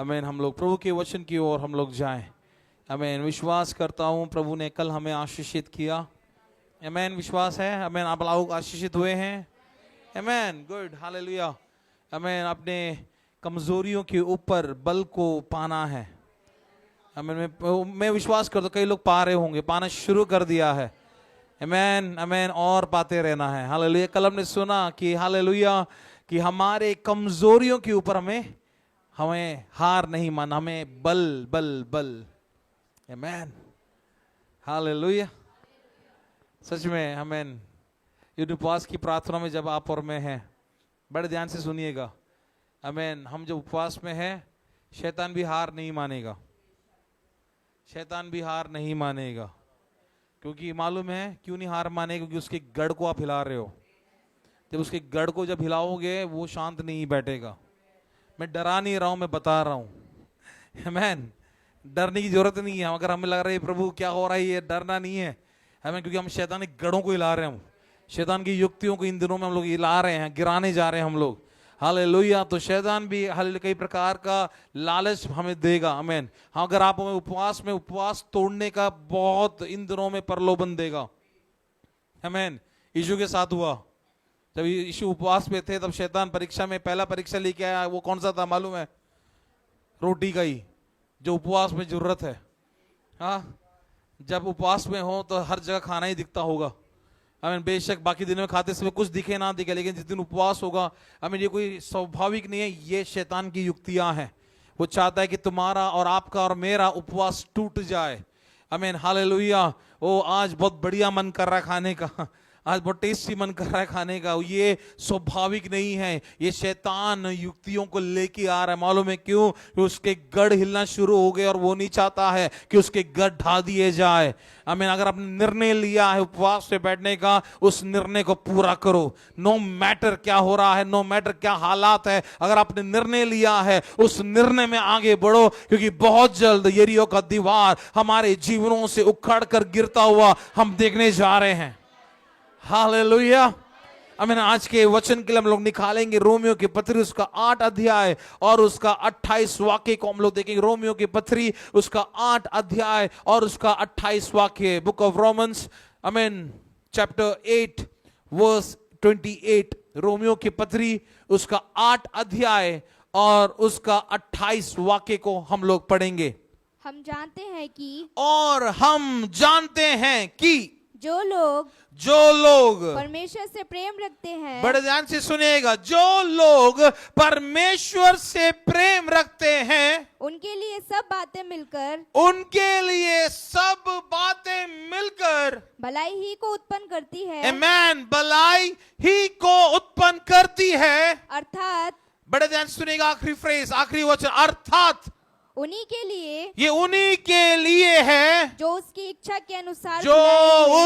आमीन। हम लोग प्रभु के वचन की ओर हम लोग जाएं। आमीन। विश्वास करता हूँ प्रभु ने कल हमें आशीषित किया। आमीन। विश्वास है। आमीन। आप लोग आशीषित हुए हैं। आमीन। गुड। हालेलुया। आमीन। अपने कमजोरियों के ऊपर बल को पाना है। आमीन। मैं विश्वास करता हूँ कई लोग पा रहे होंगे, पाना शुरू कर दिया है। आमीन। आमीन। और पाते रहना है। हालेलुया। कल हमने सुना कि हालेलुया कि हमारे कमजोरियों के ऊपर हमें हार नहीं माना, हमें बल बल बल। आमीन। हालेलुया। सच में। आमीन। इन उपवास की प्रार्थना में जब आप और मैं हैं, बड़े ध्यान से सुनिएगा। आमीन। हम जब उपवास में हैं, शैतान भी हार नहीं मानेगा। शैतान भी हार नहीं मानेगा। क्योंकि मालूम है क्यों नहीं हार मानेगा? क्योंकि उसके गढ़ को आप हिला रहे हो। जब उसके गढ़ को जब हिलाओगे वो शांत नहीं बैठेगा। मैं डरा नहीं रहा हूं, मैं बता रहा हूं। आमीन। डरने की जरूरत नहीं है। अगर हमें लग रहा है प्रभु क्या हो रहा है, ये डरना नहीं है हमें, क्योंकि हम शैतानी गढ़ों को हिला रहे हैं। शैतान की युक्तियों को इन दिनों में हम लोग हिला रहे हैं, गिराने जा रहे हैं हम लोग। हालेलुया। तो शैतान भी कई प्रकार का लालच हमें देगा। आमीन। हाँ, अगर आप हमें उपवास तोड़ने का बहुत इन दिनों में प्रलोभन देगा। आमीन। यीशु के साथ हुआ। जब यीशु उपवास पे थे तब शैतान परीक्षा में पहला परीक्षा लेके आया। वो कौन सा था मालूम है? रोटी का ही, जो उपवास में जरूरत है। हाँ, जब उपवास में हो तो हर जगह खाना ही दिखता होगा। आमीन। बेशक बाकी दिनों में खाते समय कुछ दिखे ना दिखे, लेकिन जिस दिन उपवास होगा, आमीन, ये कोई स्वाभाविक नहीं है, ये शैतान की युक्तियां हैं। वो चाहता है कि तुम्हारा और आपका और मेरा उपवास टूट जाए। आमीन। हालेलुया। ओ आज बहुत बढ़िया मन कर रहा है खाने का, आज बहुत टेस्टी मन कर रहा है खाने का। ये स्वाभाविक नहीं है, ये शैतान युक्तियों को लेके आ रहा है। मालूम है क्यों? कि उसके गढ़ हिलना शुरू हो गए और वो नहीं चाहता है कि उसके गढ़ ढा दिए जाए। आमीन। अगर आपने निर्णय लिया है उपवास से बैठने का, उस निर्णय को पूरा करो। नो मैटर क्या हो रहा है, नो मैटर क्या हालात है, अगर आपने निर्णय लिया है उस निर्णय में आगे बढ़ो, क्योंकि बहुत जल्द यरीहो का दीवार हमारे जीवनों से उखड़ कर गिरता हुआ हम देखने जा रहे हैं। हालेलुया। आमीन। आज के वचन के लिए हम लोग निकालेंगे रोमियो की पत्री उसका 8 अध्याय और उसका 28 वाक्य को हम लोग देखेंगे। रोमियो की पत्री उसका 8 अध्याय और उसका 28 वाक्य। बुक ऑफ रोमन्स, आमीन, चैप्टर 8 वर्स 28। रोमियो की पत्री उसका 8 अध्याय और उसका 28 वाक्य को हम लोग पढ़ेंगे। हम जानते हैं कि जो लोग परमेश्वर से प्रेम रखते हैं, बड़े ध्यान से सुनिएगा, जो लोग परमेश्वर से प्रेम रखते हैं उनके लिए सब बातें मिलकर भलाई ही को उत्पन्न करती है। आमीन। भलाई ही को उत्पन्न करती है। अर्थात, बड़े ध्यान से सुनिएगा, आखिरी फ्रेज, आखिरी वचन, अर्थात उन्हीं के लिए, ये उन्हीं के लिए है जो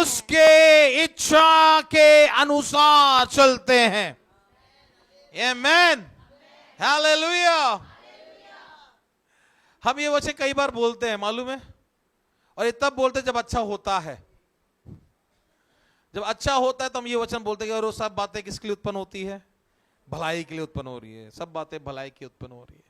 उसकी इच्छा के अनुसार चलते हैं। आमीन। हालेलुया। हम ये वचन कई बार बोलते हैं, मालूम है, और ये तब बोलते हैं जब अच्छा होता है। जब अच्छा होता है तो हम ये वचन बोलते हैं कि और वो सब बातें किसके लिए उत्पन्न होती है? भलाई के लिए उत्पन्न हो रही है। सब बातें भलाई की उत्पन्न हो रही है।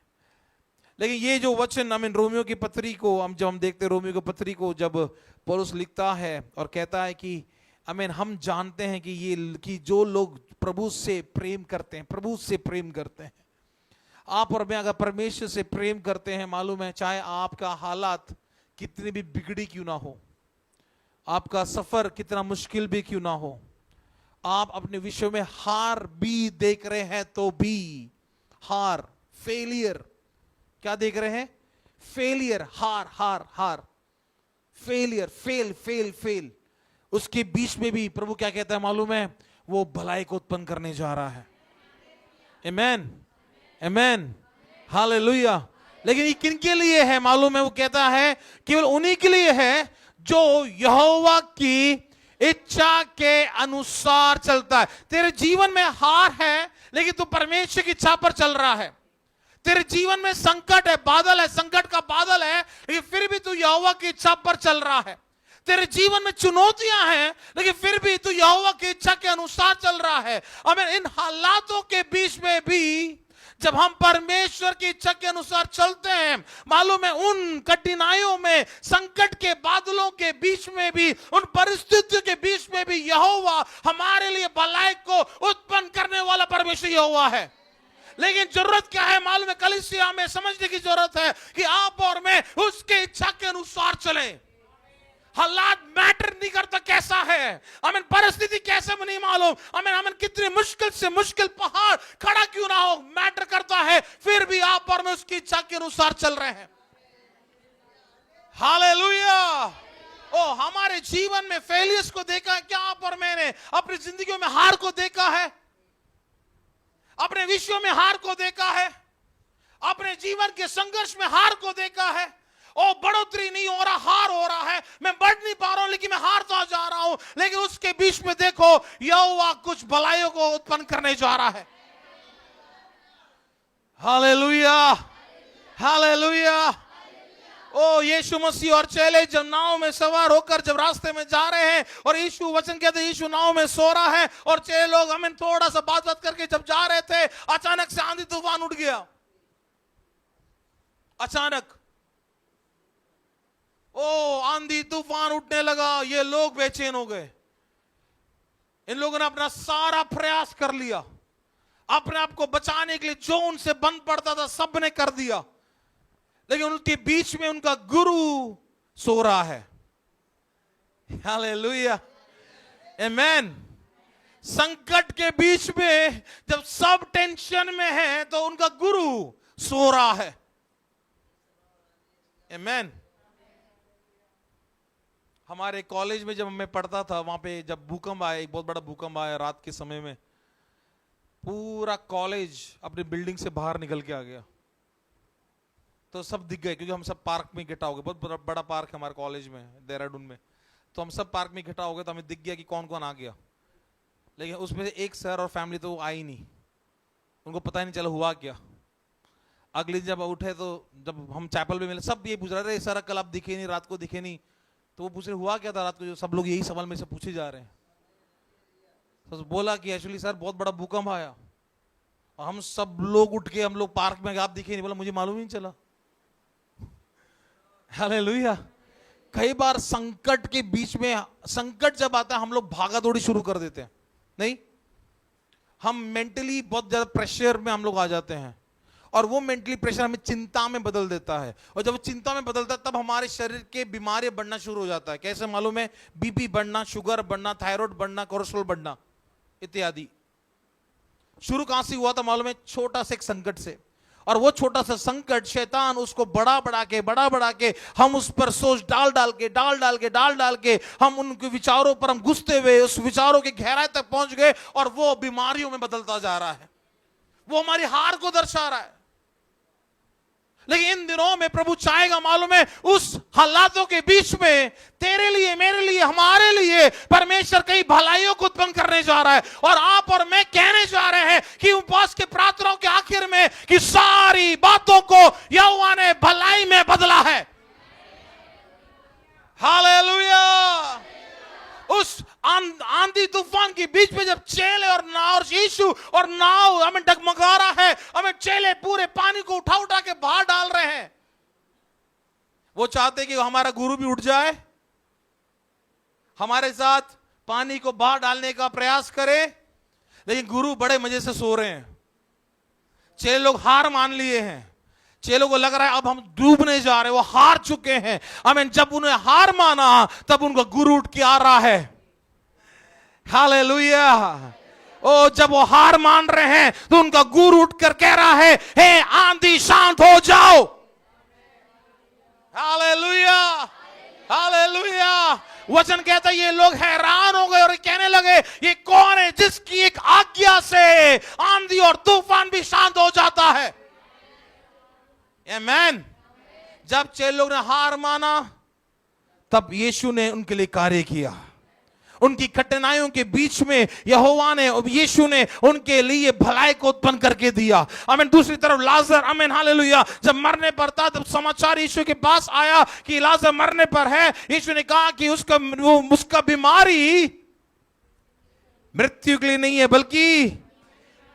लेकिन ये जो वचन, आमीन, रोमियो की पत्री को जब हम देखते हैं, रोमियो की पत्री को जब पौलुस लिखता है और कहता है कि आमीन, हम जानते हैं कि जो लोग प्रभु से प्रेम करते हैं, आप और मैं अगर परमेश्वर से प्रेम करते हैं, मालूम है, चाहे आपका हालात कितनी भी बिगड़ी क्यों ना हो, आपका सफर कितना मुश्किल भी क्यों ना हो, आप अपने विश्व में हार भी देख रहे हैं तो भी, हार, फेलियर, क्या देख रहे हैं? फेलियर, हार, फेलियर, फेल, उसके बीच में भी प्रभु क्या कहता है मालूम है? वो भलाई को उत्पन्न करने जा रहा है। आमीन। हालेलुया। लेकिन ये किन के लिए है मालूम है? वो कहता है केवल उन्हीं के लिए है जो यहोवा की इच्छा के अनुसार चलता है। तेरे जीवन में हार है, लेकिन तू परमेश्वर की इच्छा पर चल रहा है। तेरे जीवन में संकट है, संकट का बादल है, लेकिन फिर भी तू यहोवा की इच्छा पर चल रहा है। तेरे जीवन में चुनौतियां हैं, लेकिन फिर भी तू यहोवा की इच्छा के अनुसार चल रहा है। आमीन। इन हालातों के बीच में भी जब हम परमेश्वर की इच्छा के अनुसार चलते हैं, मालूम है उन कठिनाइयों में, संकट के बादलों के बीच में भी, उन परिस्थितियों के बीच में भी यहोवा हमारे लिए भलाई को उत्पन्न करने वाला परमेश्वर यहोवा है। लेकिन जरूरत क्या है मालूम है? कलीसिया में समझने की जरूरत है कि आप और मैं उसके इच्छा के अनुसार चले। हालात मैटर नहीं करता कैसा है, हमें परिस्थिति कैसे में नहीं मालूम, हमें कितनी मुश्किल से मुश्किल पहाड़ खड़ा क्यों ना हो, मैटर करता है, फिर भी आप और मैं उसकी इच्छा के अनुसार चल रहे हैं। हालेलुया। ओ, हमारे जीवन में फेलियर्स को देखा है क्या आप और मैंने? अपनी जिंदगियों में हार को देखा है, अपने विषयों में हार को देखा है, अपने जीवन के संघर्ष में हार को देखा है। ओ, बढ़ोतरी नहीं हो रहा, हार हो रहा है, मैं बढ़ नहीं पा रहा हूं, लेकिन मैं हारता जा रहा हूं। लेकिन उसके बीच में देखो यहोवा कुछ भलाइयों को उत्पन्न करने जा रहा है। Hallelujah, hallelujah. ओ, यीशु मसीह और चेले जब नाव में सवार होकर जब रास्ते में जा रहे हैं, और यीशु वचन कहते हैं यीशु नाव में सो रहा है, और चेले लोग हमें थोड़ा सा बात करके जब जा रहे थे, अचानक से आंधी तूफान उठ गया। अचानक ओ, आंधी तूफान उठने लगा, ये लोग बेचैन हो गए। इन लोगों ने अपना सारा प्रयास कर लिया, अपने आप को बचाने के लिए जो उनसे बन पड़ता था सब ने कर दिया, लेकिन उनके बीच में उनका गुरु सो रहा है। हालेलुया, आमेन। संकट के बीच में जब सब टेंशन में है तो उनका गुरु सो रहा है। आमेन। हमारे कॉलेज में जब मैं पढ़ता था, वहां पे जब भूकंप आया, एक बहुत बड़ा भूकंप आया रात के समय में, पूरा कॉलेज अपनी बिल्डिंग से बाहर निकल के आ गया। तो सब दिख गए, क्योंकि हम सब पार्क में इकट्ठा हो गए। बहुत बड़ा पार्क है हमारे कॉलेज में, देहरादून में। तो हम सब पार्क में इकट्ठा हो गए, तो हमें दिख गया कि कौन कौन आ गया। लेकिन उसमें से एक सर और फैमिली तो आई नहीं, उनको पता ही नहीं चला हुआ क्या। अगले दिन जब उठे तो जब हम चैपल में मिले, सब ये पूछ रहे थे सर कल आप दिखे नहीं, रात को दिखे नहीं। तो वो पूछ रहे हुआ क्या था रात को, जो सब लोग यही सवाल में से पूछे जा रहे हैं। तो बोला कि एक्चुअली सर बहुत बड़ा भूकंप आया, और हम सब लोग उठ के हम लोग पार्क में, आप दिखे नहीं। बोला मुझे मालूम ही नहीं चला। हालेलुया। कई बार संकट के बीच में, संकट जब आता है हम लोग भागा दौड़ी शुरू कर देते हैं, नहीं, हम मेंटली बहुत ज्यादा प्रेशर में हम लोग आ जाते हैं, और वो मेंटली प्रेशर हमें चिंता में बदल देता है। और जब चिंता में बदलता है तब हमारे शरीर के बीमारियां बढ़ना शुरू हो जाता है। कैसे मालूम है? बीपी बढ़ना, शुगर बढ़ना, थायराइड बढ़ना, कोलेस्ट्रॉल बढ़ना इत्यादि। शुरू कहां से हुआ था मालूम है? छोटा सा एक संकट से। और वो छोटा सा संकट शैतान उसको बड़ा बढ़ा के हम उस पर सोच डाल डाल के हम उनके विचारों पर हम घुसते हुए उस विचारों की गहराई तक पहुंच गए, और वो बीमारियों में बदलता जा रहा है। वो हमारी हार को दर्शा रहा है। लेकिन इन दिनों में प्रभु चाहेगा मालूम है, उस हालातों के बीच में तेरे लिए, मेरे लिए, हमारे लिए परमेश्वर कई भलाइयों को उत्पन्न करने जा रहा है। और आप और मैं कहने जा रहे हैं कि उपवास के प्रार्थनाओं के आखिर में कि सारी बातों को यहोवा ने भलाई में बदला है। हालेलुया। उस आंधी तूफान के बीच में जब चेले और यीशु और नाव हमें डगमगा रहा है, हमें चेले पूरे पानी को उठा के बाहर डाल रहे हैं। वो चाहते कि हमारा गुरु भी उठ जाए, हमारे साथ पानी को बाहर डालने का प्रयास करे, लेकिन गुरु बड़े मजे से सो रहे हैं। चेले लोग हार मान लिए हैं, चेलों को लग रहा है अब हम डूबने जा रहे हैं, वो हार चुके हैं। आमीन। जब उन्हें हार माना तब उनका गुरु उठ के आ रहा है। हालेलुया। ओ, जब वो हार मान रहे हैं तो उनका गुरु उठकर कह रहा है, हे आंधी शांत हो जाओ। Hallelujah, hallelujah. वचन कहता है ये लोग हैरान हो गए और कहने लगे ये कौन है जिसकी एक आज्ञा से आंधी और तूफान भी शांत हो जाता है। आमेन। जब चेले लोग ने हार माना तब यीशु ने उनके लिए कार्य किया। उनकी कठिनाइयों के बीच में यहोवा ने, यीशु ने उनके लिए भलाई को उत्पन्न करके दिया। आमीन। दूसरी तरफ लाजर, आमीन, हालेलुया, जब मरने पर था तब समाचार यीशु के पास आया कि लाजर मरने पर है। यीशु ने कहा कि उसका बीमारी मृत्यु के लिए नहीं है बल्कि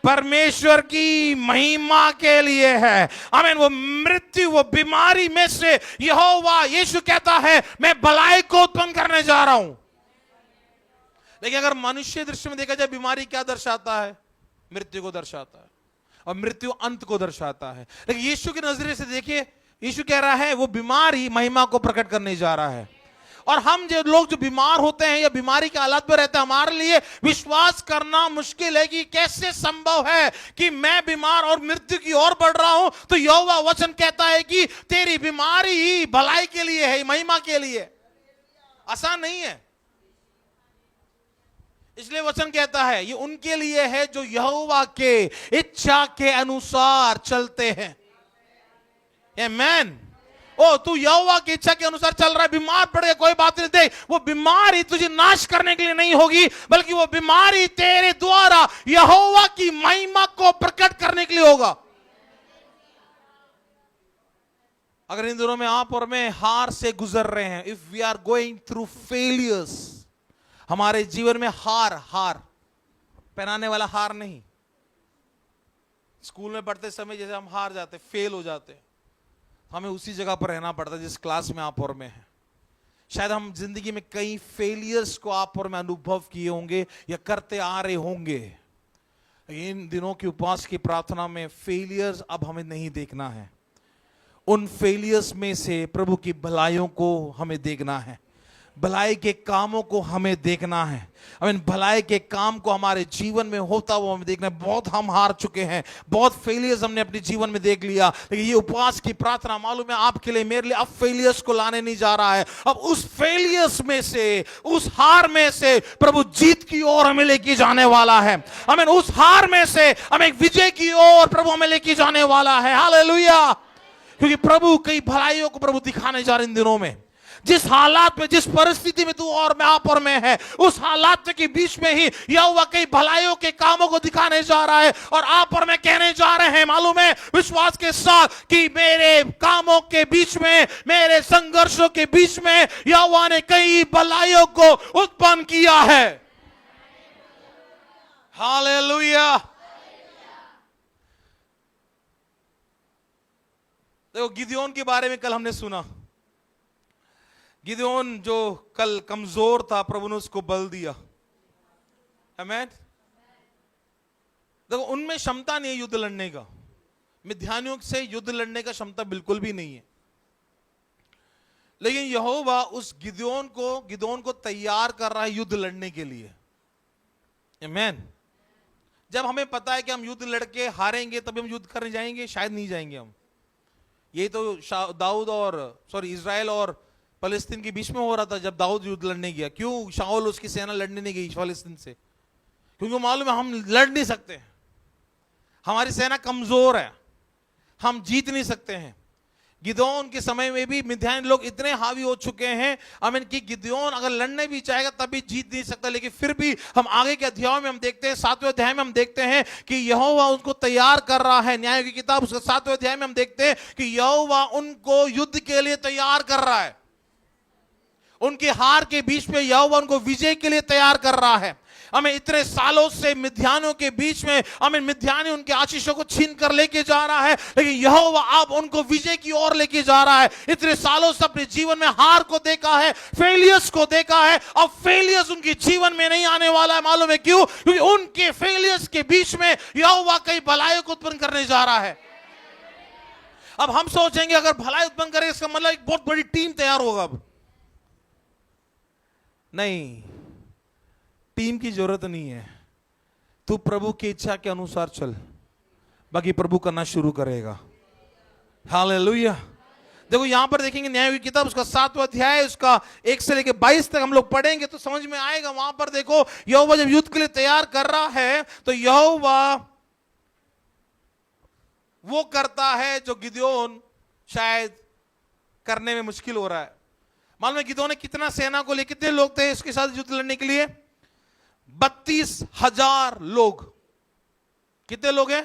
परमेश्वर की महिमा के लिए है। आमीन। वो मृत्यु, वो बीमारी में से यहोवा यीशु कहता है मैं भलाई को उत्पन्न करने जा रहा हूं। लेकिन अगर मनुष्य दृष्टि में देखा जाए, बीमारी क्या दर्शाता है? मृत्यु को दर्शाता है, और मृत्यु अंत को दर्शाता है। लेकिन यीशु के नजरिए से देखिए, यीशु कह रहा है वो बीमारी महिमा को प्रकट करने जा रहा है। और हम जो लोग जो बीमार होते हैं या बीमारी के हालात में रहते हैं, हमारे लिए विश्वास करना मुश्किल है कि कैसे संभव है कि मैं बीमार और मृत्यु की ओर बढ़ रहा हूं। तो यहोवा वचन कहता है कि तेरी बीमारी ही भलाई के लिए है, महिमा के लिए। आसान नहीं है। इसलिए वचन कहता है ये उनके लिए है जो यहोवा के इच्छा के अनुसार चलते हैं। आमीन। ओ तू यहोवा की इच्छा के अनुसार चल रहा है, बीमार पड़ गया, कोई बात नहीं। देख, वो बीमारी तुझे नाश करने के लिए नहीं होगी, बल्कि वो बीमारी तेरे द्वारा यहोवा की महिमा को प्रकट करने के लिए होगा। अगर इन दिनों में आप और मैं हार से गुजर रहे हैं, if we are going through failures, हमारे जीवन में हार पहनाने वाला हार नहीं। स्कूल में पढ़ते समय जैसे हम हार जाते, फेल हो जाते, हमें उसी जगह पर रहना पड़ता है जिस क्लास में आप और मैं हैं। शायद हम जिंदगी में कई फेलियर्स को आप और मैं अनुभव किए होंगे या करते आ रहे होंगे। इन दिनों की उपवास की प्रार्थना में फेलियर्स अब हमें नहीं देखना है। उन फेलियर्स में से प्रभु की भलाइयों को हमें देखना है, भलाई के कामों को हमें देखना है। आमीन। भलाई के काम को हमारे जीवन में होता हुआ हमें देखना है। बहुत हम हार चुके हैं, बहुत फेलियर्स हमने अपने जीवन में देख लिया, लेकिन ये उपवास की प्रार्थना मालूम है आपके लिए, मेरे लिए, अब फेलियर्स को लाने नहीं जा रहा है। अब उस फेलियर्स में से, उस हार में से प्रभु जीत की ओर हमें लेके जाने वाला है। आमीन। उस हार में से हमें एक विजय की ओर प्रभु हमें लेके जाने वाला है। हालेलुया। क्योंकि प्रभु कई भलाइयों को प्रभु दिखाने जा रहे इन दिनों में। जिस हालात में, जिस परिस्थिति में तू और मैं, आप और मैं है, उस हालात के बीच में ही यहोवा कई भलाइयों के कामों को दिखाने जा रहा है। और आप और मैं कहने जा रहे हैं, मालूम है, विश्वास के साथ कि मेरे कामों के बीच में, मेरे संघर्षों के बीच में यहोवा ने कई भलाइयों को उत्पन्न किया है। हालेलुया। देखो, गिदोन के बारे में कल हमने सुना। गिदोन जो कल कमजोर था, प्रभु ने उसको बल दिया। आमीन। देखो, उनमें क्षमता नहीं है युद्ध लड़ने का, मिद्यानियों से युद्ध लड़ने का क्षमता बिल्कुल भी नहीं है। लेकिन यहोवा उस गिदोन को तैयार कर रहा है युद्ध लड़ने के लिए। आमीन। जब हमें पता है कि हम युद्ध लड़के हारेंगे तभी हम युद्ध करने जाएंगे, शायद नहीं जाएंगे हम। ये तो इजराइल और फलस्तीन के बीच में हो रहा था जब दाऊद युद्ध लड़ने गया। क्यों शाऊल उसकी सेना लड़ने नहीं गई फलस्तीन से? क्योंकि मालूम है हम लड़ नहीं सकते, हमारी सेना कमजोर है, हम जीत नहीं सकते हैं। गिदोन के समय में भी मिद्यानी लोग इतने हावी हो चुके हैं, आमीन, कि गिदोन अगर लड़ने भी चाहेगा तभी जीत नहीं सकता। लेकिन फिर भी हम आगे के अध्यायों में हम देखते हैं, 7वें अध्याय में हम देखते हैं कि यहोवा उनको तैयार कर रहा है। न्याय की किताब उसके 7वें अध्याय में हम देखते हैं कि यहोवा उनको युद्ध के लिए तैयार कर रहा है। उनके हार के बीच में यहोवा उनको विजय के लिए तैयार कर रहा है। हमें इतने सालों से मिद्यानियों के बीच में, हमें मिद्यानी उनके आशीषों को छीन कर लेके जा रहा है, लेकिन यहोवा अब उनको विजय की ओर लेके जा रहा है। इतने सालों से अपने जीवन में हार को देखा है, फेलियर्स को देखा है, अब फेलियर्स उनके जीवन में नहीं आने वाला है। मालूम है क्यों? क्योंकि उनके फेलियर्स के बीच में यहोवा कई भलाई को उत्पन्न करने जा रहा है। अब हम सोचेंगे अगर भलाई उत्पन्न करे इसका मतलब एक बहुत बड़ी टीम तैयार होगा। अब नहीं, टीम की जरूरत नहीं है। तू प्रभु की इच्छा के अनुसार चल, बाकी प्रभु करना शुरू करेगा। हालेलुया। देखो यहां पर देखेंगे न्याय की किताब उसका 7वां अध्याय उसका 1 से लेकर 22 तक हम लोग पढ़ेंगे तो समझ में आएगा। वहां पर देखो यहोवा जब युद्ध के लिए तैयार कर रहा है तो यहोवा वो करता है जो गिदोन शायद करने में मुश्किल हो रहा है। मालूम है गिदोन ने कितना सेना को लिए, कितने लोग थे इसके साथ युद्ध लड़ने के लिए? 32,000 लोग। कितने लोग हैं?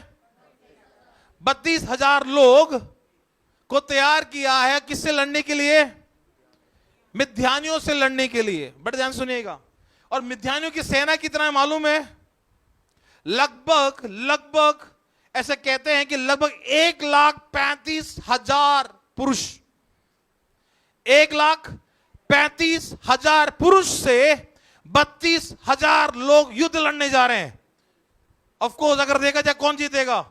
32,000 लोग को तैयार किया है। किससे लड़ने के लिए? मिद्यानियों से लड़ने के लिए। बड़े ध्यान सुनिएगा। और मिद्यानियों की सेना कितना है मालूम है? लगभग ऐसे कहते हैं कि लगभग 1,35,000 पुरुष, 1,35,000 पुरुष से 32,000 लोग युद्ध लड़ने जा रहे हैं। ऑफ कोर्स अगर देखा जाए कौन जीतेगा,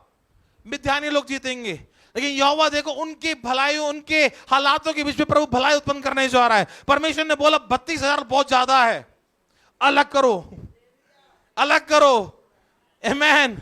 मिद्यानी लोग जीतेंगे, लेकिन यहोवा देखो उनकी भलाई, उनके हालातों के बीच में प्रभु भलाई उत्पन्न करने जा रहा है। परमेश्वर ने बोला 32,000 बहुत ज्यादा है, अलग करो, अलग करो। आमीन।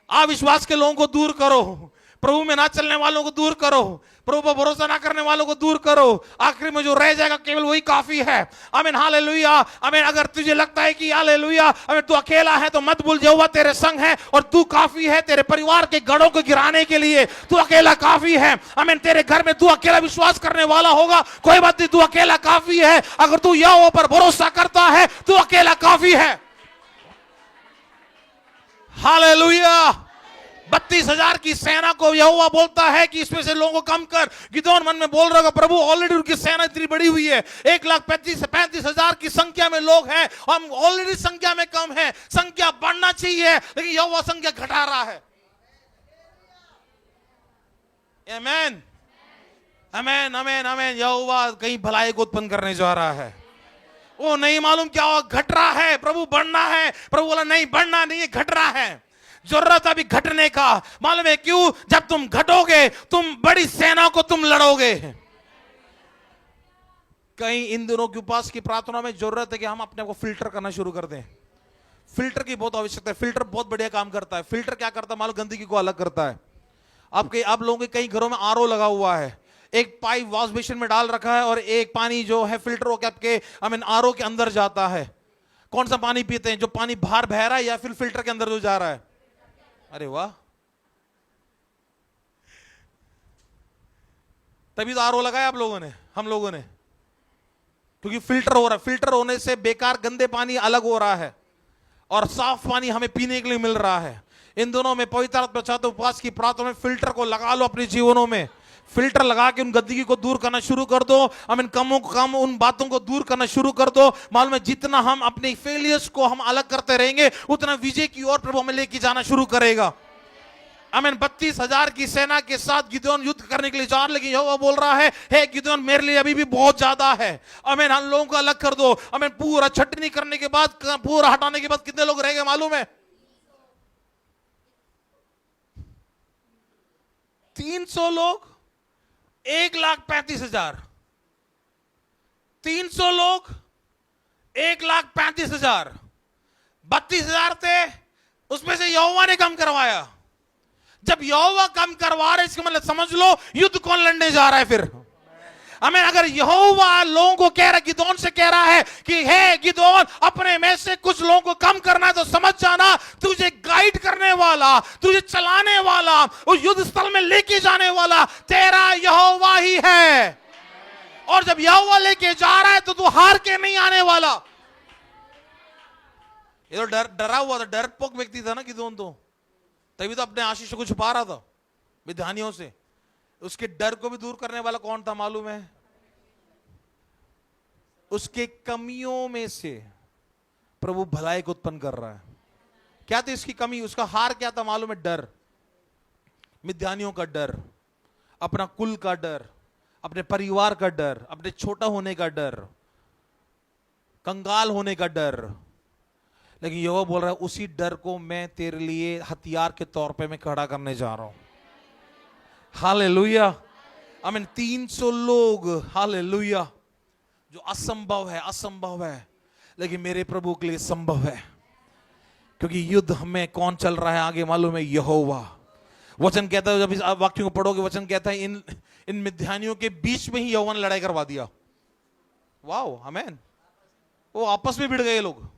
अविश्वास के लोगों को दूर करो, प्रभु में ना चलने वालों को दूर करो, प्रभु पर भरोसा ना करने वालों को दूर करो। आखिर में जो रह जाएगा केवल वही काफी है। आमीन, हालेलुया। आमीन। अगर तुझे लगता है कि हालेलुया आमीन तू अकेला है तो मत भूल, यहोवा तेरे संग है और तू काफी है। तेरे परिवार के गढ़ों को गिराने के लिए तू अकेला काफी है। आमीन। तेरे घर में तू अकेला विश्वास करने वाला होगा, कोई बात नहीं, तू अकेला काफी है। अगर तू यहोवा पर भरोसा करता है तू अकेला काफी है। हालेलुया। 32,000 की सेना को यहोवा बोलता है कि इसमें से लोगों को कम कर। गिदोन मन में बोल रहा होगा प्रभु ऑलरेडी उनकी सेना इतनी बड़ी हुई है, 1,35,000 की संख्या में लोग हैं, हम ऑलरेडी संख्या में कम है, संख्या बढ़ना चाहिए, लेकिन यहोवा संख्या घटा रहा है। आमीन, आमीन, आमीन, आमीन। यहोवा कहीं भलाई को उत्पन्न करने जा रहा है। वो नहीं मालूम क्या हो, घट रहा है। प्रभु बढ़ना है, प्रभु बोला नहीं बढ़ना नहीं है, घट रहा है। जरूरत अभी घटने का। मालूम है क्यों? जब तुम घटोगे तुम बड़ी सेना को तुम लड़ोगे। कहीं इन दिनों के उपवास की प्रार्थना में जरूरत है कि हम अपने को फिल्टर करना शुरू कर दें। फिल्टर की बहुत आवश्यकता है। फिल्टर बहुत बढ़िया काम करता है। फिल्टर क्या करता है मालूम? गंदगी को अलग करता है। आप लोगों के कई घरों में आरओ लगा हुआ है, एक पाइप वॉश बेसिन में डाल रखा है और एक पानी जो है फिल्टर होकर आपके आरओ के अंदर जाता है। कौन सा पानी पीते हैं? जो पानी बाहर बह रहा है या फिर फिल्टर के अंदर जो जा रहा है? अरे वाह, तभी तो आरओ लगाया आप लोगों ने, हम लोगों ने, क्योंकि फिल्टर हो रहा है। फिल्टर होने से बेकार गंदे पानी अलग हो रहा है और साफ पानी हमें पीने के लिए मिल रहा है। इन दोनों में पवित्र आत्मा चाहते उपवास की प्रार्थना में फिल्टर को लगा लो अपने जीवनों में। फिल्टर लगा के उन गंदगी को दूर करना शुरू कर दो। हम इन कमों को कम, उन बातों को दूर करना शुरू कर दो। मालूम है जितना हम अपने फेलियर्स को हम अलग करते रहेंगे उतना विजय की ओर प्रभु हमें लेके जाना शुरू करेगा। आमीन। 32,000 की सेना के साथ गिदोन युद्ध करने के लिए जा रहा, लेकिन यहोवा बोल रहा है हे गिदोन मेरे लिए अभी भी बहुत ज्यादा है। आमीन। हम लोगों को अलग कर दो। आमीन। पूरा छटनी करने के बाद, पूरा हटाने के बाद कितने लोग रह गए मालूम है? 300 लोग। 1,35,000। 300 लोग, 1,35,000। 32,000 थे, उसमें से यहोवा ने कम करवाया। जब यहोवा कम करवा रहे इसका मतलब समझ लो युद्ध कौन लड़ने जा रहा है फिर। हमें अगर यहोवा लोगों को कह रहा है, गिदोन से कह रहा है कि हे गिदोन अपने में से कुछ लोगों को कम करना है, तो समझ जाना तुझे गाइड करने वाला, तुझे चलाने वाला, उस युद्ध स्थल में लेके जाने वाला तेरा यहोवा ही है। और जब यहोवा लेके जा रहा है तो तू हार के नहीं आने वाला। ये तो डरा हुआ था, डरपोक व्यक्ति था ना गिदोन, तो तभी तो अपने आशीष को छुपा रहा था मिद्यानियों से। उसके डर को भी दूर करने वाला कौन था मालूम है? उसके कमियों में से प्रभु भलाई को उत्पन्न कर रहा है। क्या थी इसकी कमी? उसका हार क्या था मालूम है? डर। मिद्यानियों का डर, अपना कुल का डर, अपने परिवार का डर, अपने छोटा होने का डर, कंगाल होने का डर। लेकिन यहोवा बोल रहा है उसी डर को मैं तेरे लिए हथियार के तौर पे मैं खड़ा करने जा रहा हूं। हालेलुया। आमीन। 300 लोग, हालेलुया, जो असंभव है, असंभव है, लेकिन मेरे प्रभु के लिए संभव है, क्योंकि युद्ध हमें कौन चल रहा है आगे मालूम है? यहोवा। वचन कहता है, जब इस वाक्य को पढ़ोगे, वचन कहता है इन मिद्यानियों के बीच में ही यहोवा ने लड़ाई करवा दिया। वाह, आमीन। वो आपस में भिड़ गए, लोग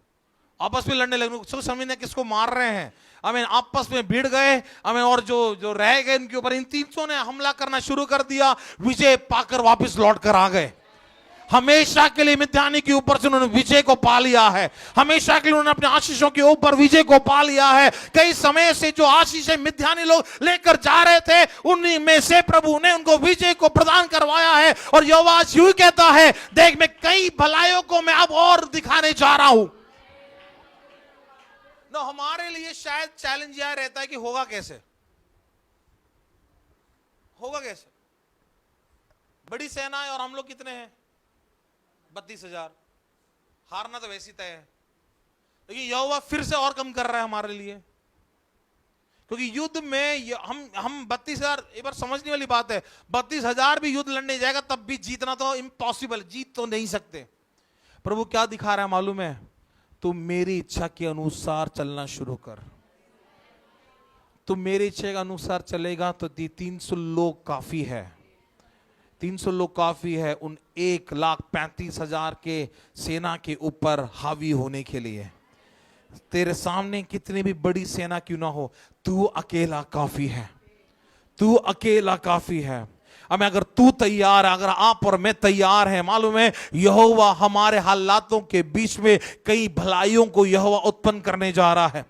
आपस में लड़ने लगे। सोच समझ नहीं किसको मार रहे हैं। आमीन। आपस में भिड़ गए। आमीन। और जो रह गए इनके ऊपर इन 300 ने हमला करना शुरू कर दिया। विजय पाकर वापस लौट कर आ गए। हमेशा के लिए मिद्यानी के ऊपर से उन्होंने विजय को पा लिया है। हमेशा के लिए उन्होंने अपने आशीषों के ऊपर विजय को पा लिया है। कई समय से जो आशीषें मिद्यानी लोग लेकर जा रहे थे उन्हीं में से प्रभु ने उनको विजय को प्रदान करवाया है। और यहोवा आज यूं कहता है देख मैं कई भलाइयों को मैं अब और दिखाने जा रहा हूं। ना हमारे लिए शायद चैलेंज यह रहता है कि होगा कैसे, होगा कैसे। बड़ी सेना है और हम लोग कितने हैं, 32,000। हारना तो वैसे ही तय है, लेकिन यहोवा फिर से और कम कर रहा है हमारे लिए, क्योंकि युद्ध में हम 32,000, एक बार समझने वाली बात है, 32,000 भी युद्ध लड़ने जाएगा तब भी जीतना तो इम्पॉसिबल, जीत तो नहीं सकते। प्रभु क्या दिखा रहा है मालूम है, तू मेरी इच्छा के अनुसार चलना शुरू कर। तू मेरी इच्छा के अनुसार चलेगा तो 300 लोग काफी है, 300 लोग काफी है उन 1,35,000 के सेना के ऊपर हावी होने के लिए। तेरे सामने कितनी भी बड़ी सेना क्यों ना हो, तू अकेला काफी है, तू अकेला काफी है। अब अगर तू तैयार है, अगर आप और मैं तैयार हैं, मालूम है यहोवा हमारे हालातों के बीच में कई भलाइयों को यहोवा उत्पन्न करने जा रहा है।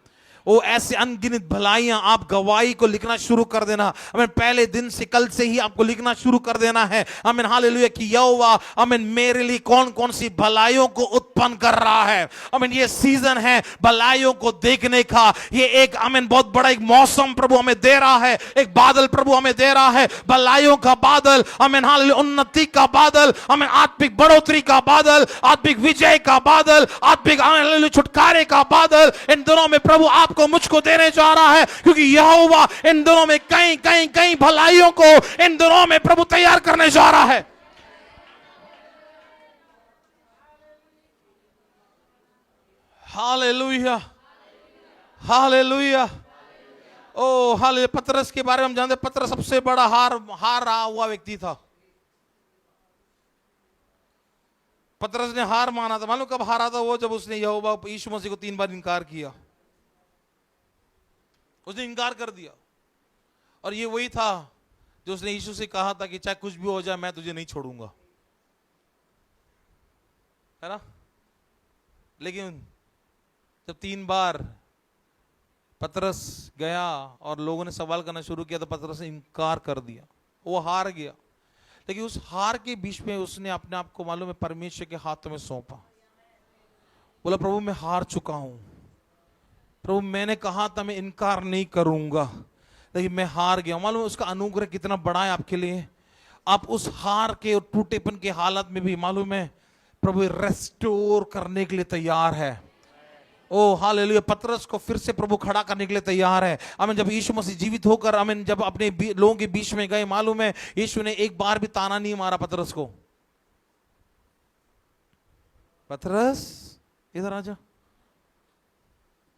वो ऐसे अनगिनत भलाइयां, आप गवाही को लिखना शुरू कर देना। आमीन, पहले दिन से, कल से ही आपको लिखना शुरू कर देना है। आमीन, हालेलुया, कि यहोवा आमीन मेरे लिए कौन कौन सी भलाइयों को उत्पन्न कर रहा है। आमीन, ये सीजन है भलाइयों को देखने का। ये एक आमीन बहुत बड़ा एक मौसम प्रभु हमें दे रहा है, एक बादल प्रभु हमें दे रहा है, भलाइयों का बादल। आमीन, हालेलुया, उन्नति का बादल, आमीन आत्मिक बढ़ोतरी का बादल, आत्मिक विजय का बादल, आत्मिक हालेलुया छुटकारे का बादल। इन दिनों में प्रभु आपको मुझको देने जा रहा है, क्योंकि यहोवा इन दिनों में कई कई कई भलाइयों को इन दिनों में प्रभु तैयार करने जा रहा है। हालेलुया, हालेलुया, ओ हालेलुया। पतरस के बारे में हम जानते, पतरस सबसे बड़ा हार रहा हुआ व्यक्ति था। पतरस ने हार माना था, मालूम कब हारा था वो, जब उसने यहोवा यीशु मसीह को 3 बार इनकार किया। उसने इनकार कर दिया, और ये वही था जो उसने यीशु से कहा था कि चाहे कुछ भी हो जाए मैं तुझे नहीं छोड़ूंगा, है ना। लेकिन जब 3 बार पतरस गया और लोगों ने सवाल करना शुरू किया तो पतरस ने इनकार कर दिया, वो हार गया। लेकिन उस हार के बीच में उसने अपने आप को मालूम है परमेश्वर के हाथों में सौंपा। बोला प्रभु मैं हार चुका हूं, प्रभु मैंने कहा था मैं इनकार नहीं करूंगा, लेकिन मैं हार गया। मालूम उसका अनुग्रह कितना बड़ा है आपके लिए। आप उस हार के और टूटेपन के हालत में भी मालूम है प्रभु रेस्टोर करने के लिए तैयार है। ओ हालेलुया, पतरस को फिर से प्रभु खड़ा करने के लिए तैयार है। आमीन, जब यीशु मसीह जीवित होकर आमीन जब अपने लोगों के बीच में गए, मालूम है यीशु ने एक बार भी ताना नहीं मारा पतरस को। पतरस इधर आजा,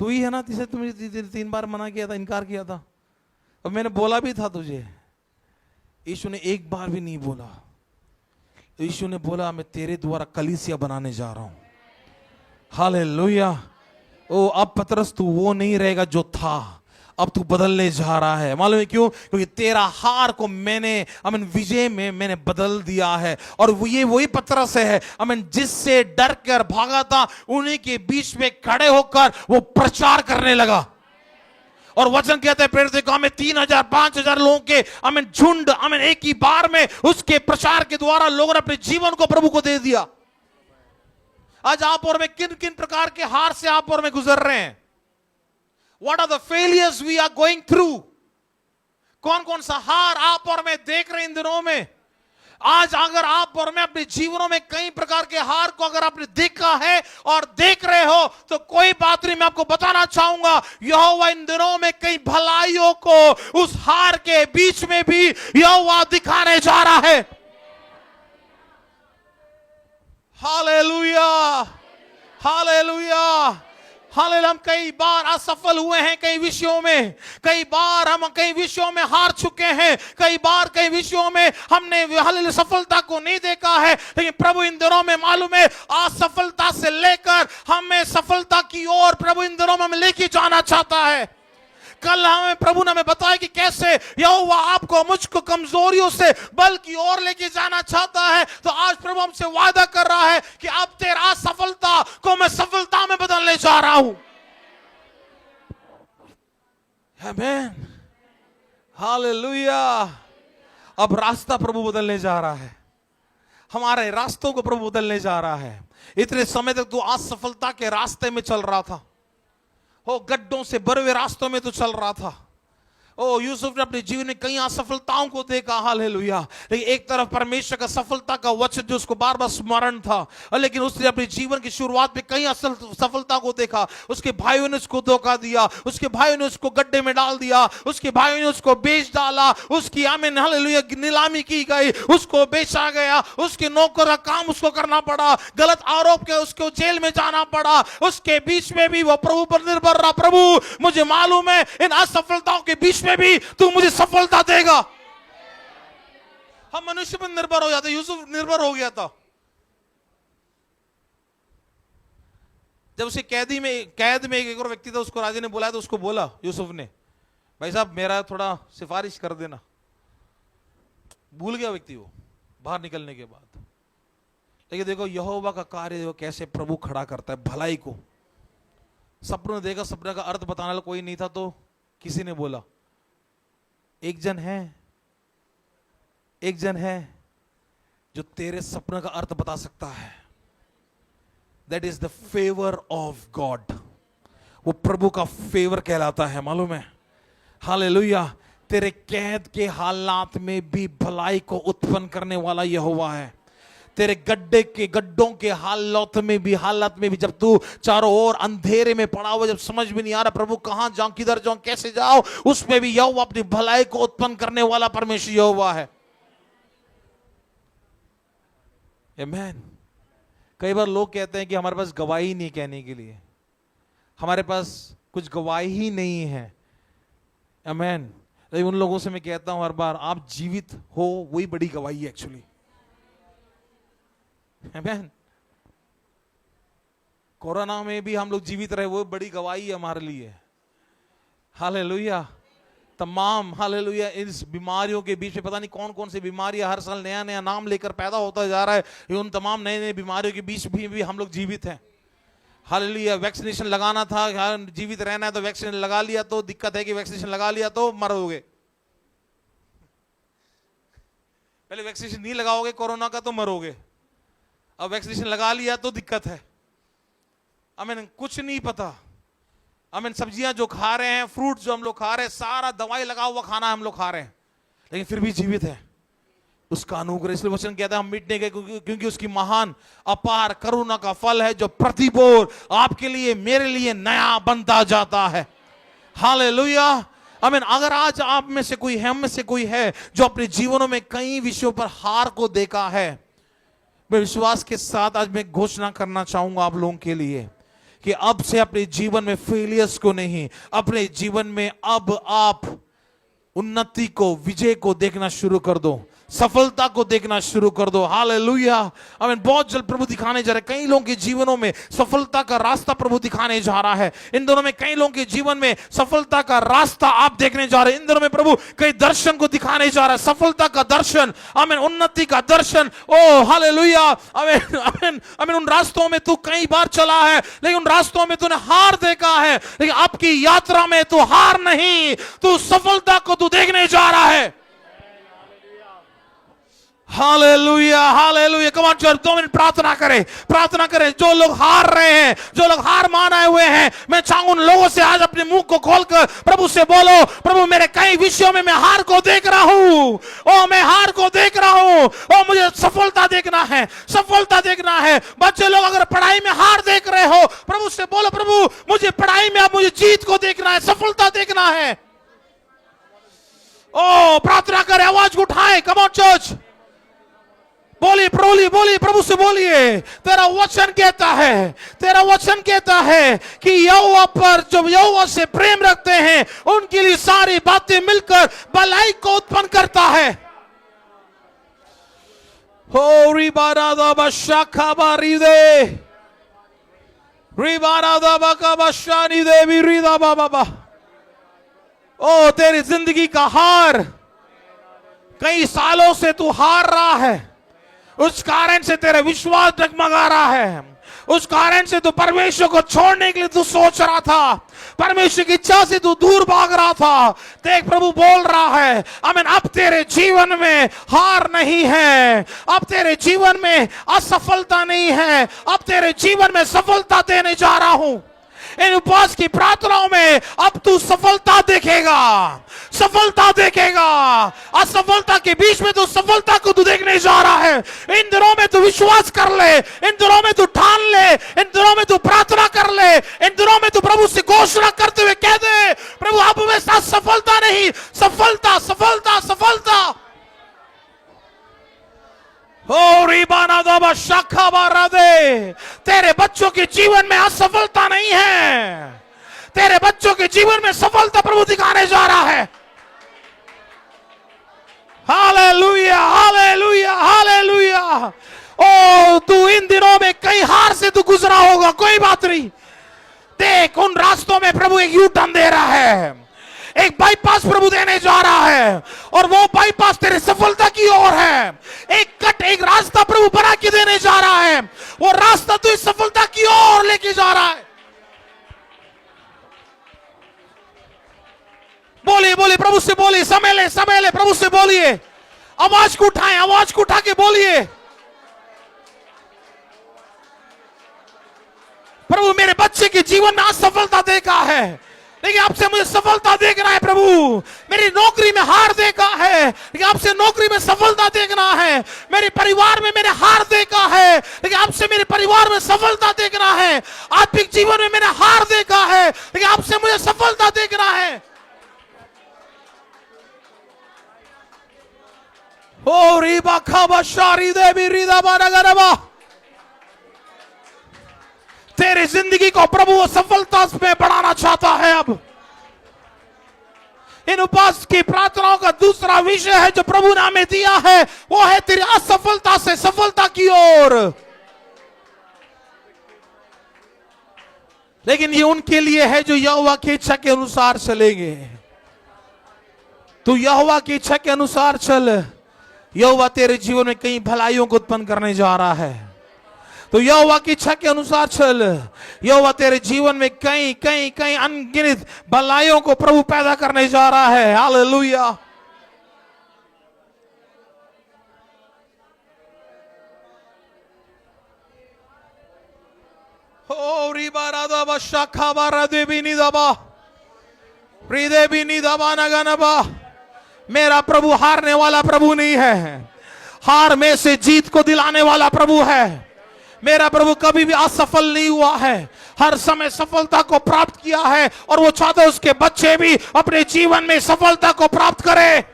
तू ही है ना जिसे तुमने 3 बार मना किया था, इनकार किया था, और मैंने बोला भी था तुझे। यीशु ने एक बार भी नहीं बोला। यीशु ने बोला मैं तेरे द्वारा कलीसिया बनाने जा रहा हूं। हालेलुया। ओ अब पतरस तू वो नहीं रहेगा जो था, अब तू बदलने जा रहा है। मालूम है क्यों? क्योंकि तेरा हार को मैंने अमीन विजय में मैंने बदल दिया है। और वो ये वही पतरस है अमीन जिससे डर कर भागा था, उन्हीं के बीच में खड़े होकर वो प्रचार करने लगा। और वचन कहते हैं प्रेरित काम में 3,000 5,000 लोगों के अमीन झुंड अमीन एक ही बार में उसके प्रचार के द्वारा लोगों ने अपने जीवन को प्रभु को दे दिया। आज आप और मैं किन किन प्रकार के हार से आप और मैं गुजर रहे हैं? What are the failures we are going through? कौन कौन सा हार आप और मैं देख रहे हैं इन दिनों में? आज अगर आप और मैं अपने जीवनों में कई प्रकार के हार को अगर आपने देखा है और देख रहे हो तो कोई बात नहीं, मैं आपको बताना चाहूंगा यहोवा इन दिनों में कई भलाइयों को उस हार के बीच में भी यहोवा दिखाने जा रहा है। Hallelujah, hallelujah, hallelujah. हम कई बार असफल हुए हैं कई विषयों में, कई बार हम कई विषयों में हार चुके हैं, कई बार कई विषयों में हमने हालेलुया सफलता को नहीं देखा है। लेकिन प्रभु इन दिनों में मालूम है असफलता से लेकर हमें सफलता की ओर प्रभु इन दिनों में हमें लेके जाना चाहता है। कल हमें प्रभु ने हमें बताया कि कैसे यहोवा आपको मुझको कमजोरियों से बल की ओर लेके जाना चाहता है। तो आज प्रभु हमसे वादा कर रहा है कि अब तेरा असफलता को मैं सफलता में बदलने जा रहा हूं। आमीन, हालेलुया। अब रास्ता प्रभु बदलने जा रहा है, हमारे रास्तों को प्रभु बदलने जा रहा है। इतने समय तक तू असफलता के रास्ते में चल रहा था, हो गड्ढों से भरे हुए रास्तों में तो चल रहा था। ओ यूसुफ ने अपने जीवन में कई असफलताओं को देखा, हालेलुया, लेकिन एक तरफ परमेश्वर का सफलता का वचन जो उसको बार बार स्मरण था, और लेकिन उसने अपने जीवन की शुरुआत में कई सफलता को देखा। उसके भाइयों ने उसको धोखा दिया, उसके भाइयों ने उसको गड्ढे में डाल दिया, उसके भाइयों ने उसको बेच डाला, उसकी आमीन हालेलुया नीलामी की गई, उसको बेचा गया, उसके नौकर का काम उसको करना पड़ा, गलत आरोप के उसको जेल में जाना पड़ा। उसके बीच में भी वो प्रभु पर निर्भर रहा, प्रभु मुझे मालूम है इन असफलताओं के बीच में भी तू मुझे सफलता देगा। हम मनुष्य पर निर्भर हो जाते, यूसुफ निर्भर हो गया था। जब उसे कैद में एक और व्यक्ति था, उसको राजा ने बुलाया तो उसको बोला यूसुफ ने, भाई साहब मेरा थोड़ा सिफारिश कर देना। भूल गया व्यक्ति वो बाहर निकलने के बाद। लेकिन देखो यहोवा का कार्य देखो कैसे प्रभु खड़ा करता है भलाई को। सपनों ने देखा, सपने का अर्थ बताने वाला कोई नहीं था, तो किसी ने बोला एक जन है जो तेरे सपने का अर्थ बता सकता है। That is the favour of God. वो प्रभु का फेवर कहलाता है, मालूम है, हालेलुया। तेरे कैद के हालात में भी भलाई को उत्पन्न करने वाला यहोवा है। तेरे गड्ढों के हालत में भी जब तू चारों ओर अंधेरे में पड़ा हुआ, जब समझ में नहीं आ रहा प्रभु कहां जाऊं, किधर जाऊं, कैसे जाऊं, उसमें भी यहोवा अपनी भलाई को उत्पन्न करने वाला परमेश्वर यहोवा है। आमीन। कई बार लोग कहते हैं कि हमारे पास गवाही नहीं कहने के लिए, हमारे पास कुछ गवाही ही नहीं है। आमीन। लेकिन उन लोगों से मैं कहता हूं हर बार, आप जीवित हो वही बड़ी गवाही है एक्चुअली। आमीन। कोरोना में भी हम लोग जीवित रहे, वो बड़ी गवाही है हमारे लिए, हालेलुया। तमाम हालेलुया इस बीमारियों के बीच में पता नहीं कौन कौन सी बीमारियां हर साल नया नया नाम लेकर पैदा होता जा रहा है। उन तमाम नए नए बीमारियों के बीच भी हम लोग जीवित हैं, हालेलुया। वैक्सीनेशन लगाना था, जीवित रहना है तो वैक्सीनेशन लगा लिया, तो दिक्कत है कि वैक्सीनेशन लगा लिया तो मरोगे। पहले वैक्सीनेशन नहीं लगाओगे कोरोना का तो मरोगे, अब वैक्सीनेशन लगा लिया तो दिक्कत है। हमें कुछ नहीं पता। हमें सब्जियां जो खा रहे हैं, फ्रूट जो हम लोग खा रहे हैं, सारा दवाई लगा हुआ खाना हम लोग खा रहे हैं, लेकिन फिर भी जीवित है। उसका अनुग्रह, इसलिए वचन कहता है हम मिटने गए क्योंकि उसकी महान अपार करुणा का फल है जो प्रतिबोर आपके लिए मेरे लिए नया बनता जाता है। हालेलुया। आमीन। अगर आज आप में से कोई है, हम में से कोई है जो अपने जीवनों में कई विषयों पर हार को देखा है, मैं विश्वास के साथ आज मैं घोषणा करना चाहूंगा आप लोगों के लिए कि अब से अपने जीवन में फेलियर्स को नहीं, अपने जीवन में अब आप उन्नति को, विजय को देखना शुरू कर दो, सफलता को देखना शुरू कर दो। हालेलुया। आमीन। बहुत जल्द प्रभु दिखाने जा रहे हैं कई लोगों के जीवनों में सफलता का रास्ता प्रभु दिखाने जा रहा है। इन दोनों में कई लोगों के जीवन में सफलता का रास्ता आप देखने जा रहे हैं। इन दोनों में प्रभु कई दर्शन को दिखाने जा रहा है, सफलता का दर्शन, आमीन, उन्नति का दर्शन। ओ हालेलुया। आमीन आमीन आमीन। उन रास्तों में तू कई बार चला है, लेकिन उन रास्तों में तूने हार देखा है, लेकिन आपकी यात्रा में तू हार नहीं, तू सफलता को तू देखने जा रहा है। Hallelujah hallelujah. Come on church, 2 minute प्रार्थना करें। जो लोग हार रहे हैं, जो लोग हार माने हुए हैं, मैं चाहूंगा उन लोगों से आज अपने मुंह को खोलकर प्रभु से बोलो, प्रभु मेरे कई विषयों में मैं हार को देख रहा हूं। ओ मैं हार को देख रहा हूं। ओ मुझे सफलता देखना है, सफलता देखना है। बच्चे लोग अगर पढ़ाई में हार देख रहे हो, प्रभु से बोलो, प्रभु मुझे पढ़ाई में अब मुझे जीत को देखना है, सफलता देखना है। ओ प्रार्थना करें, आवाज उठाएं। कम ऑन चर्च, बोलिए प्रभु से बोलिए। तेरा वचन कहता है कि यहोवा पर जो यहोवा से प्रेम रखते हैं उनके लिए सारी बातें मिलकर भलाई को उत्पन्न करता है। हो रिबारादा बशाखा बारी दे, रिबारादा बका बशानी दे बिरिदा बाबा। ओ तेरी जिंदगी का हार, कई सालों से तू हार रहा है, उस कारण से तेरा विश्वास डगमगा रहा है, उस कारण से तू परमेश्वर को छोड़ने के लिए तू सोच रहा था, परमेश्वर की इच्छा से तू दूर भाग रहा था। देख प्रभु बोल रहा है, आमीन, अब तेरे जीवन में हार नहीं है, अब तेरे जीवन में असफलता नहीं है, अब तेरे जीवन में सफलता देने जा रहा हूं। इन उपवास की प्रार्थनाओं में अब तू सफलता देखेगा, सफलता देखेगा। असफलता के बीच में तू सफलता को तू देखने जा रहा है। इन दिनों में तू विश्वास कर ले, इन दिनों में तू ठान ले, इन दिनों में तू प्रार्थना कर ले, इन दिनों में तू प्रभु से घोषणा करते हुए कह दे, प्रभु आप मेरे साथ सफलता नहीं, सफलता सफलता सफलता। ओ रिबाना दबा शाखा बारा दे। तेरे बच्चों के जीवन में असफलता नहीं है, तेरे बच्चों के जीवन में सफलता प्रभु दिखाने जा रहा है। Hallelujah hallelujah hallelujah. ओ तू इन दिनों में कई हार से तू गुजरा होगा, कोई बात नहीं। देख उन रास्तों में प्रभु एक यू टर्न दे रहा है, एक बाईपास प्रभु देने जा रहा है, और वो बाईपास तेरे सफलता की ओर है। एक रास्ता प्रभु बना के देने जा रहा है, वो रास्ता तू इस सफलता की ओर लेके जा रहा है। बोलिए बोलिए प्रभु से बोलिए, समय ले प्रभु से बोलिए, आवाज को उठाएं, आवाज को उठा के बोलिए, प्रभु मेरे बच्चे के जीवन में असफलता देखा है, लेकिन आपसे मुझे सफलता देखना है। प्रभु मेरी नौकरी में हार देखा है, लेकिन आपसे नौकरी में सफलता देखना है। मेरे परिवार में मैंने हार देखा है, लेकिन आपसे मेरे परिवार में सफलता देखना है। आत्मिक जीवन में मैंने हार देखा है, लेकिन आपसे मुझे सफलता देखना है। ओ रीबा खाबा शारी देवी रीदा बानगरबा। तेरी जिंदगी को प्रभु वो सफलता में बढ़ाना चाहता है। अब इन उपवास की प्रार्थनाओं का दूसरा विषय है जो प्रभु ने हमें दिया है, वो है तेरी असफलता से सफलता की ओर। लेकिन ये उनके लिए है जो यहोवा की इच्छा के अनुसार चलेंगे। तू यहोवा की इच्छा के अनुसार चल, यहोवा तेरे जीवन में कई भलाइयों को उत्पन्न करने जा रहा है। तो यहोवा की इच्छा के अनुसार चल, यहोवा तेरे जीवन में कई कई कई अनगिनत भलाइयों को प्रभु पैदा करने जा रहा है। हालेलुया। ओ रिबारादा बशाखा बारा देवी निदाबा प्रीदेवी निदाबा नगनबा। मेरा प्रभु हारने वाला प्रभु नहीं है, हार में से जीत को दिलाने वाला प्रभु है। मेरा प्रभु कभी भी असफल नहीं हुआ है, हर समय सफलता को प्राप्त किया है, और वो चाहते उसके बच्चे भी अपने जीवन में सफलता को प्राप्त करें।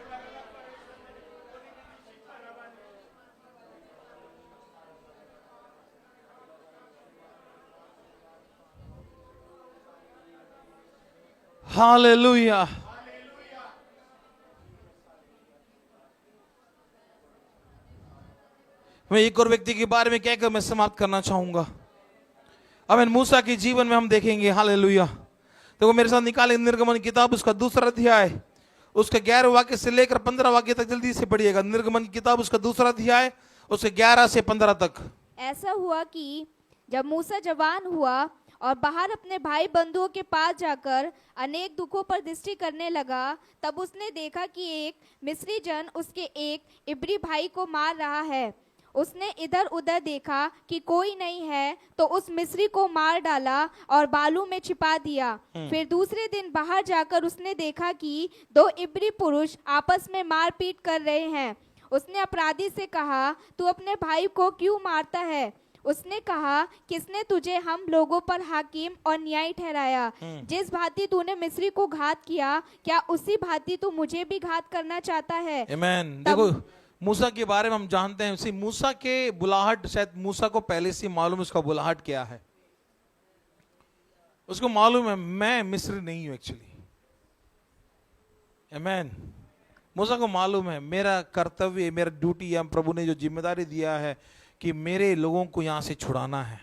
हालेलुया। मैं एक और व्यक्ति के बारे में कहकर मैं समाप्त करना चाहूंगा। अब मूसा के जीवन में हम देखेंगे। हालेलुया। तो मेरे साथ निकाले निर्गमन किताब उसका दूसरा अध्याय, उसके 11 वाक्य से लेकर 15 वाक्य तक जल्दी से पढ़िएगा। निर्गमन की किताब उसका दूसरा अध्याय उसके 11 से 15 तक। ऐसा हुआ कि जब मूसा जवान हुआ और बाहर अपने भाई बंधुओं के पास जाकर अनेक दुखों पर दृष्टि करने लगा, तब उसने देखा कि एक मिस्री जन उसके एक इब्री भाई को मार रहा है। उसने इधर उधर देखा कि कोई नहीं है, तो उस मिस्री को मार डाला और बालू में छिपा दिया। फिर दूसरे दिन बाहर जाकर उसने देखा कि 2 इब्री पुरुष आपस में मारपीट कर रहे हैं। उसने अपराधी से कहा, तू अपने भाई को क्यों मारता है? उसने कहा, किसने तुझे हम लोगों पर हाकिम और न्यायी ठहराया? जिस भांति तूने मिस्री को घात किया, क्या उसी भांति तू मुझे भी घात करना चाहता है? आमीन। देखो मूसा के बारे में हम जानते हैं, उसी मूसा के बुलाहट, शायद मूसा को पहले से मालूम उसका बुलाहट क्या है। उसको मालूम है मैं मिस्री नहीं हूं एक्चुअली। आमीन। मूसा को मालूम है मेरा कर्तव्य, मेरा ड्यूटी है, प्रभु ने जो जिम्मेदारी दिया है कि मेरे लोगों को यहां से छुड़ाना है।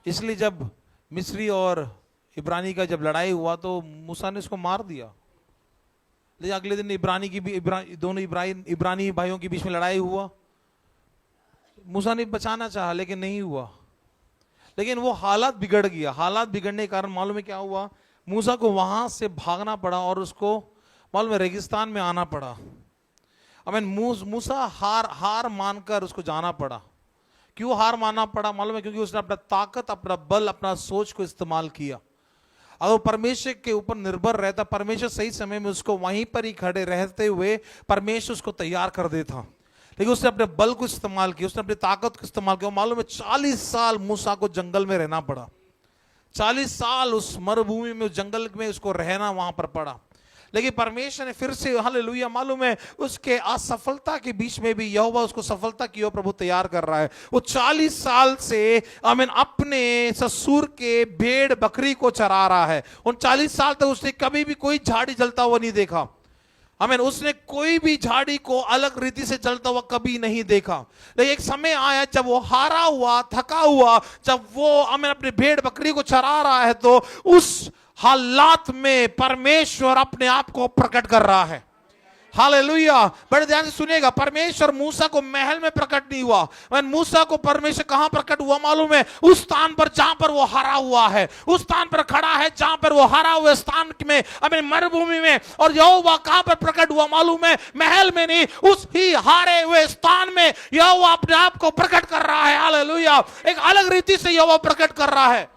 इसलिए जब मिस्री और इब्रानी का जब लड़ाई हुआ तो मूसा ने उसको मार दिया। लेकिन अगले दिन दोनों इब्रानी भाइयों के बीच में लड़ाई हुआ। मूसा ने बचाना चाहा लेकिन नहीं हुआ। लेकिन वो हालात बिगड़ गया। हालात बिगड़ने के कारण मालूम है क्या हुआ? मूसा को वहां से भागना पड़ा और उसको मालूम है रेगिस्तान में आना पड़ा। मूसा हार मानकर उसको जाना पड़ा, क्यों हार मानना पड़ा मालूम है? क्योंकि उसने अपना ताकत, अपना बल, अपना सोच को इस्तेमाल किया। अगर परमेश्वर के ऊपर निर्भर रहता, परमेश्वर सही समय में उसको वहीं पर ही खड़े रहते हुए परमेश्वर उसको तैयार कर देता, लेकिन उसने अपने बल को इस्तेमाल किया, उसने अपनी ताकत को इस्तेमाल किया। मालूम है 40 साल मूसा को जंगल में रहना पड़ा, 40 साल उस मरुभूमि में, उस जंगल में उसको रहना वहां पर पड़ा। लेकिन परमेश्वर ने फिर से, हालेलुया, मालूम है उसके असफलता के बीच में भी यहोवा उसको सफलता की ओर प्रभु तैयार कर रहा है। वो 40 साल से आमीन अपने ससुर के भेड़ बकरी को चरा रहा है। उन 40 साल तक उसने कभी भी कोई झाड़ी जलता हुआ नहीं देखा। आमीन, उसने कोई भी झाड़ी को अलग रीति से जलता हुआ कभी नहीं देखा। लेकिन एक समय आया जब वो हारा हुआ, थका हुआ, जब वो आमीन अपने भेड़ बकरी को चरा रहा है, तो उस हालात में परमेश्वर अपने आप को प्रकट कर रहा है। हालेलुया, बड़े ध्यान से सुनिएगा। परमेश्वर मूसा को महल में प्रकट नहीं हुआ। मूसा को परमेश्वर कहां प्रकट हुआ मालूम है? उस स्थान पर जहां पर वो हारा हुआ है, उस स्थान पर खड़ा है जहां पर वो हारा हुए स्थान में, अपनी मरुभूमि में। और यहोवा कहां पर प्रकट हुआ मालूम है? महल में नहीं, उस ही हारे हुए स्थान में यहोवा अपने आप को प्रकट कर रहा है। हालेलुया, एक अलग रीति से यहोवा प्रकट कर रहा है,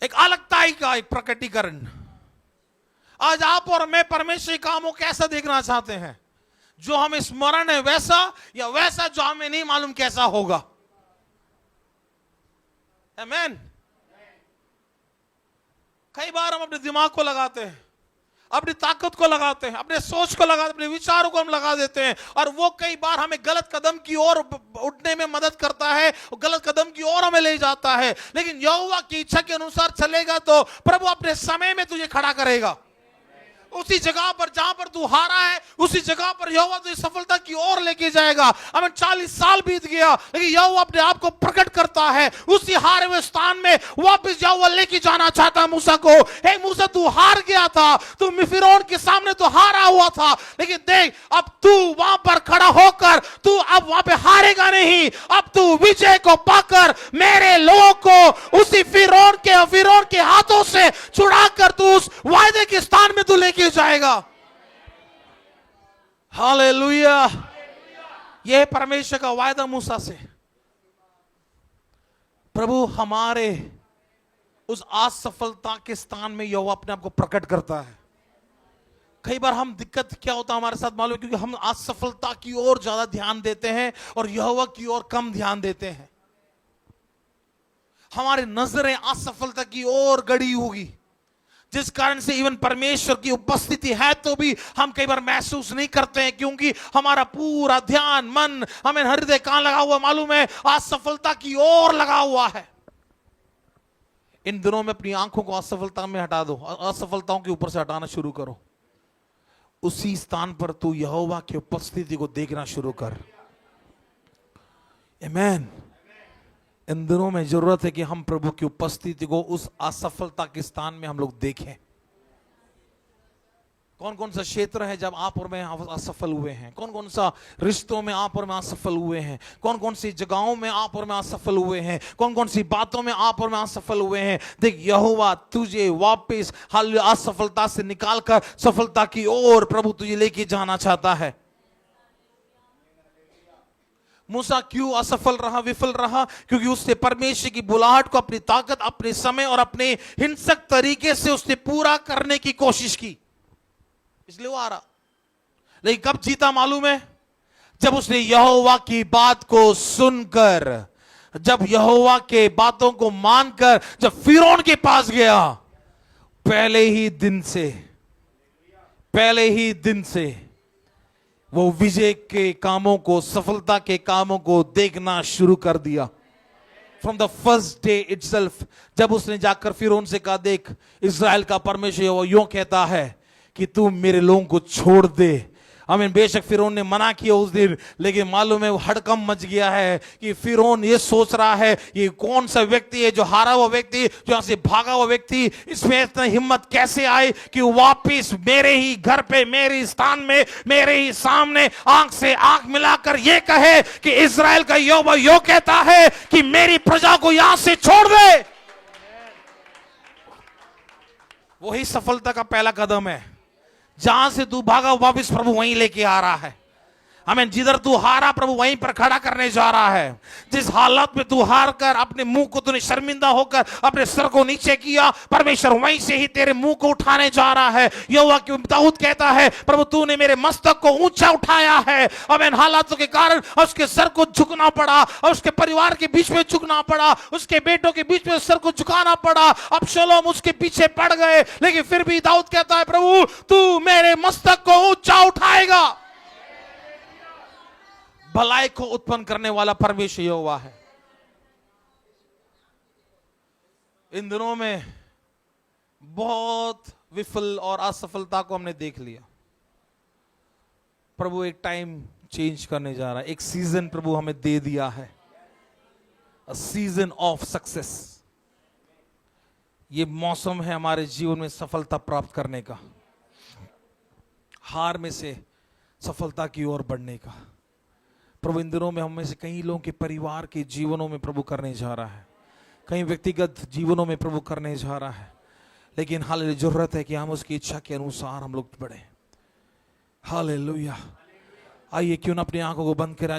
एक अलगताई का एक प्रकटीकरण। आज आप और मैं परमेश्वर के कामों कैसा देखना चाहते हैं? जो हमें स्मरण है वैसा, या वैसा जो हमें नहीं मालूम कैसा होगा? आमीन। कई बार हम अपने दिमाग को लगाते हैं, अपनी ताकत को लगाते हैं, अपने सोच को लगाते हैं, अपने विचारों को हम लगा देते हैं, और वो कई बार हमें गलत कदम की ओर उठने में मदद करता है, गलत कदम की ओर हमें ले जाता है। लेकिन यहोवा की इच्छा के अनुसार चलेगा तो प्रभु अपने समय में तुझे खड़ा करेगा। उसी जगह पर जहां पर तू हारा है, उसी जगह पर यहोवा तुझे सफलता की ओर लेके जाएगा। हमें 40 साल बीत गया, लेकिन यहोवा अपने आप को प्रकट करता है। उसी हारे हुए स्थान में वापस यहोवा लेके जाना चाहता मूसा को। हे मूसा, तू हार गया था, तू फिरौन के सामने तो हारा हुआ था, लेकिन देख अब तू वहां पर खड़ा होकर तू अब वहां पे हारेगा नहीं। अब तू विजय को पाकर मेरे लोगों को उसी फिरौन के हाथों से छुड़ाकर तू उस वायदे के स्थान में तू लेके जाएगा। हालेलुया, यह परमेश्वर का वायदा मूसा से। प्रभु हमारे उस असफलता के स्थान में यहोवा अपने आप को प्रकट करता है। कई बार हम दिक्कत क्या होता है हमारे साथ मालूम है? क्योंकि हम असफलता की ओर ज्यादा ध्यान देते हैं और यहोवा की ओर कम ध्यान देते हैं। हमारी नजरें असफलता की ओर गड़ी होगी, जिस कारण से इवन परमेश्वर की उपस्थिति है तो भी हम कई बार महसूस नहीं करते हैं, क्योंकि हमारा पूरा ध्यान, मन, हमें हृदय कहां लगा हुआ मालूम है? असफलता की ओर लगा हुआ है। इन दिनों में अपनी आंखों को असफलता में हटा दो, असफलताओं के ऊपर से हटाना शुरू करो। उसी स्थान पर तू यहोवा की उपस्थिति को देखना शुरू कर। आमीन। इन दिनों में जरूरत है कि हम प्रभु की उपस्थिति को उस असफलता के स्थान में हम लोग देखें। कौन कौन सा क्षेत्र है जब आप और मैं असफल हुए हैं? कौन कौन सा रिश्तों में आप और मैं असफल हुए हैं? कौन कौन सी जगहों में आप और मैं असफल हुए हैं? कौन कौन सी बातों में आप और मैं असफल हुए हैं? देख, यहोवा तुझे वापस असफलता से निकालकर सफलता की ओर प्रभु तुझे लेके जाना चाहता है। मूसा क्यों असफल रहा, विफल रहा? क्योंकि उसने परमेश्वर की बुलाहट को अपनी ताकत, अपने समय और अपने हिंसक तरीके से उसने पूरा करने की कोशिश की, इसलिए वो आ रहा। लेकिन कब जीता मालूम है? जब उसने यहोवा की बात को सुनकर, जब यहोवा के बातों को मानकर जब फिरौन के पास गया, पहले ही दिन से वो विजय के कामों को, सफलता के कामों को देखना शुरू कर दिया। From the first day itself, जब उसने जाकर फिरौन से कहा, देख, इज़राइल का परमेश्वर वो यूं कहता है कि तू मेरे लोगों को छोड़ दे। आमीन। बेशक फिरौन ने मना किया उस दिन, लेकिन मालूम है वो हड़कंप मच गया है कि फिरौन ये सोच रहा है ये कौन सा व्यक्ति है, जो हारा हुआ व्यक्ति, जो यहां से भागा हुआ व्यक्ति, इसमें इतना हिम्मत कैसे आए कि वापिस मेरे ही घर पे, मेरे स्थान में, मेरे ही सामने आंख से आंख मिलाकर ये कहे कि इज़राइल का यहोवा यो कहता है कि मेरी प्रजा को यहां से छोड़ दे। वही सफलता का पहला कदम है। जहां से तू भागा वापस प्रभु वहीं लेके आ रहा है। आमीन। जिधर तू हारा प्रभु वहीं पर खड़ा करने जा रहा है। जिस हालत में तू हार कर अपने मुंह को तूने शर्मिंदा होकर अपने सर को नीचे किया, परमेश्वर वहीं से ही तेरे मुंह को उठाने जा रहा है। यहोवा की दाऊद कहता है प्रभु तूने मेरे मस्तक को ऊंचा उठाया है। आमीन। हालातों के कारण उसके सर को झुकना पड़ा, और उसके परिवार के बीच में झुकना पड़ा, उसके बेटों के बीच में सर को झुकाना पड़ा। अबशालोम उसके पीछे पड़ गए, लेकिन फिर भी दाऊद कहता है प्रभु तू मेरे मस्तक को ऊंचा उठाएगा। भलाई को उत्पन्न करने वाला परमेश्वर यहोवा है। इन दिनों में बहुत विफल और असफलता को हमने देख लिया। प्रभु एक टाइम चेंज करने जा रहा है, एक सीजन प्रभु हमें दे दिया है, अ सीजन ऑफ सक्सेस। ये मौसम है हमारे जीवन में सफलता प्राप्त करने का, हार में से सफलता की ओर बढ़ने का। प्रभु इन दिनों में हम में से कई लोगों के परिवार के जीवनों में प्रभु करने जा रहा है, कई व्यक्तिगत जीवनों में प्रभु करने जा रहा है। लेकिन हालेलुया, जरूरत है कि हम उसकी इच्छा के अनुसार हम लोग बढ़े। हालेलुया। आइए क्यों ना अपनी आंखों को बंद करें।